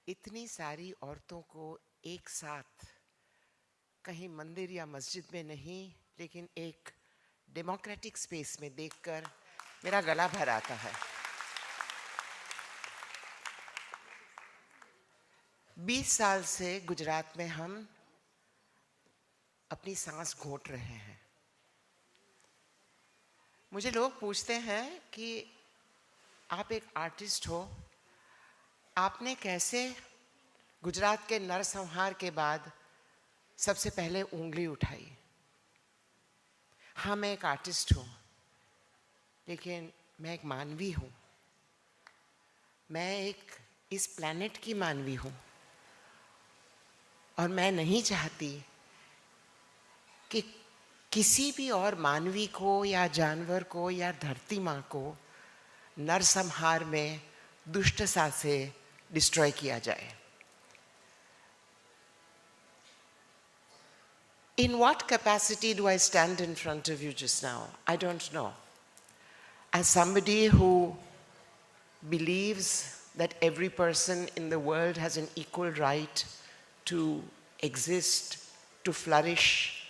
इतनी सारी औरतों को एक साथ कहीं मंदिर या मस्जिद में नहीं लेकिन एक डेमोक्रेटिक स्पेस में देखकर मेरा गला भर आता है। 20 साल से गुजरात में हम अपनी सांस घोंट रहे हैं। मुझे लोग पूछते हैं कि आप एक आर्टिस्ट हो, आपने कैसे गुजरात के नरसंहार के बाद सबसे पहले उंगली उठाई। हाँ, मैं एक आर्टिस्ट हूँ, लेकिन मैं एक मानवी हूँ। मैं एक इस प्लैनेट की मानवी हूँ और मैं नहीं चाहती कि किसी भी और मानवी को या जानवर को या धरती माँ को नरसंहार में दुष्टता से डिस्ट्रॉय किया जाए। In what capacity do I stand in front of you just now? I don't know. As somebody who believes that every person in the world has an equal right to exist, to flourish,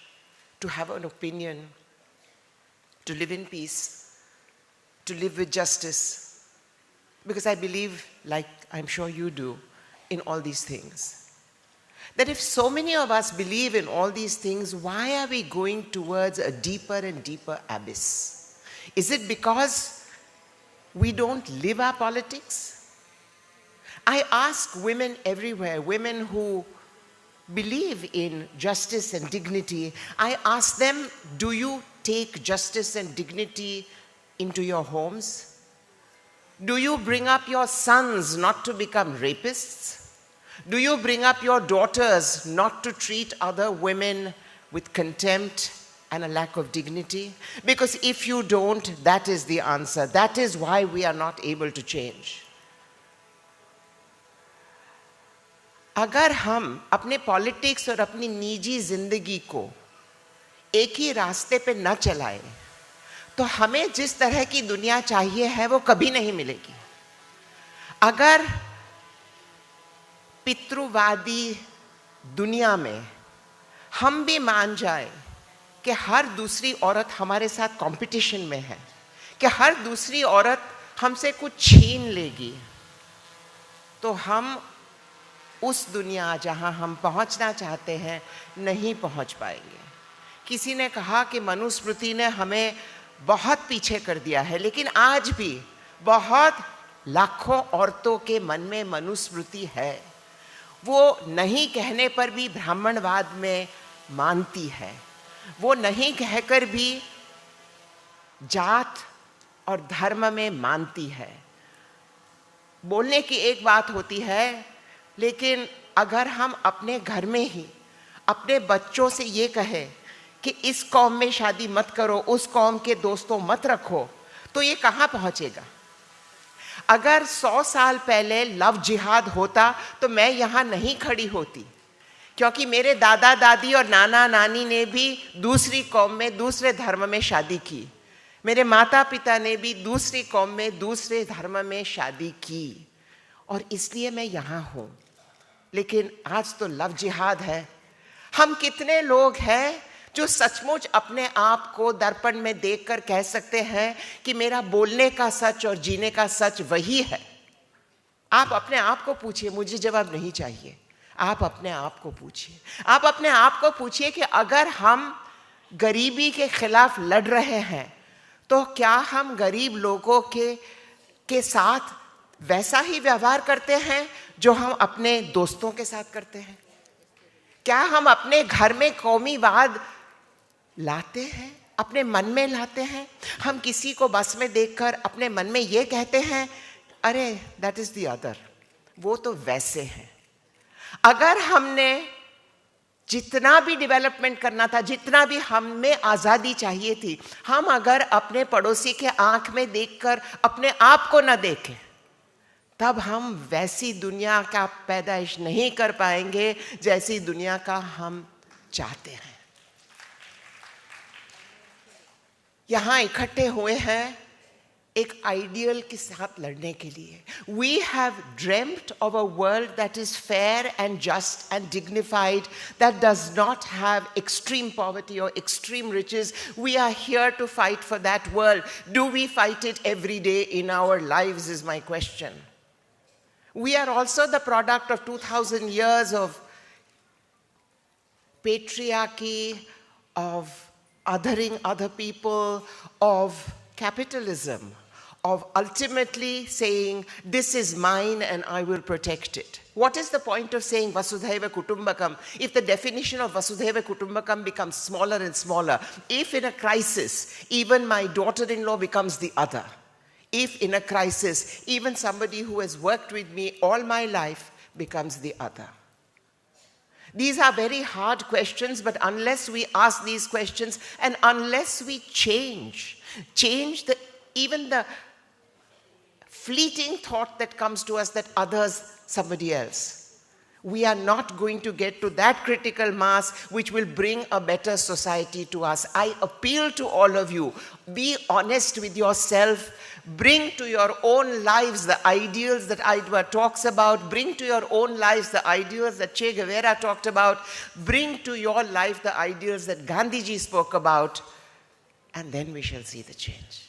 to have an opinion, to live in peace, to live with justice, because I believe, like I'm sure you do, in all these things. That if so many of us believe in all these things, why are we going towards a deeper and deeper abyss? Is it because we don't live our politics? I ask women everywhere, women who believe in justice and dignity, I ask them, do you take justice and dignity into your homes? Do you bring up your sons not to become rapists? Do you bring up your daughters not to treat other women with contempt and a lack of dignity? Because if you don't, that is the answer. That is why we are not able to change. अगर हम अपने politics और अपनी निजी जिंदगी को एक ही रास्ते पे न चलाएं, तो हमें जिस तरह की दुनिया चाहिए है वो कभी नहीं मिलेगी। अगर पितृवादी दुनिया में हम भी मान जाए कि हर दूसरी औरत हमारे साथ कंपटीशन में है, कि हर दूसरी औरत हमसे कुछ छीन लेगी, तो हम उस दुनिया जहां हम पहुंचना चाहते हैं नहीं पहुंच पाएंगे। किसी ने कहा कि मनुस्मृति ने हमें बहुत पीछे कर दिया है, लेकिन आज भी बहुत लाखों औरतों के मन में मनुस्मृति है। वो नहीं कहने पर भी ब्राह्मणवाद में मानती है, वो नहीं कहकर भी जात और धर्म में मानती है। बोलने की एक बात होती है, लेकिन अगर हम अपने घर में ही अपने बच्चों से ये कहें कि इस कौम में शादी मत करो, उस कौम के दोस्तों मत रखो, तो ये कहाँ पहुँचेगा? अगर 100 साल पहले लव जिहाद होता तो मैं यहाँ नहीं खड़ी होती, क्योंकि मेरे दादा दादी और नाना नानी ने भी दूसरी कौम में दूसरे धर्म में शादी की। मेरे माता पिता ने भी दूसरी कौम में दूसरे धर्म में शादी की, और इसलिए मैं यहाँ हूँ। लेकिन आज तो लव जिहाद है। हम कितने लोग हैं जो सचमुच अपने आप को दर्पण में देखकर कह सकते हैं कि मेरा बोलने का सच और जीने का सच वही है? आप अपने आप को पूछिए, मुझे जवाब नहीं चाहिए। आप अपने आप को पूछिए। आप अपने आप को पूछिए कि अगर हम गरीबी के खिलाफ लड़ रहे हैं, तो क्या हम गरीब लोगों के साथ वैसा ही व्यवहार करते हैं जो हम अपने दोस्तों के साथ करते हैं? क्या हम अपने घर में कौमीवाद लाते हैं, अपने मन में लाते हैं? हम किसी को बस में देखकर अपने मन में ये कहते हैं, अरे दैट इज द अदर, वो तो वैसे हैं। अगर हमने जितना भी डेवलपमेंट करना था, जितना भी हमें आज़ादी चाहिए थी, हम अगर अपने पड़ोसी के आंख में देखकर अपने आप को न देखें, तब हम वैसी दुनिया का पैदाइश नहीं कर पाएंगे जैसी दुनिया का हम चाहते हैं। यहाँ इकट्ठे हुए हैं एक आइडियल के साथ लड़ने के लिए. We have dreamt of a world that is fair and just and dignified, that does not have extreme poverty or extreme riches. We are here to fight for that world. Do we fight it every day in our lives is my question. We are also the product of 2000 years of patriarchy, of othering other people, of capitalism, of ultimately saying, this is mine and I will protect it. What is the point of saying Vasudhaiva Kutumbakam if the definition of Vasudhaiva Kutumbakam becomes smaller and smaller? If in a crisis, even my daughter-in-law becomes the other. If in a crisis, even somebody who has worked with me all my life becomes the other. These are very hard questions, but unless we ask these questions and unless we change even the fleeting thought that comes to us that others, somebody else, we are not going to get to that critical mass which will bring a better society to us. I appeal to all of you, be honest with yourself, bring to your own lives the ideals that Aidwa talks about, bring to your own lives the ideals that Che Guevara talked about, bring to your life the ideals that Gandhiji spoke about, and then we shall see the change.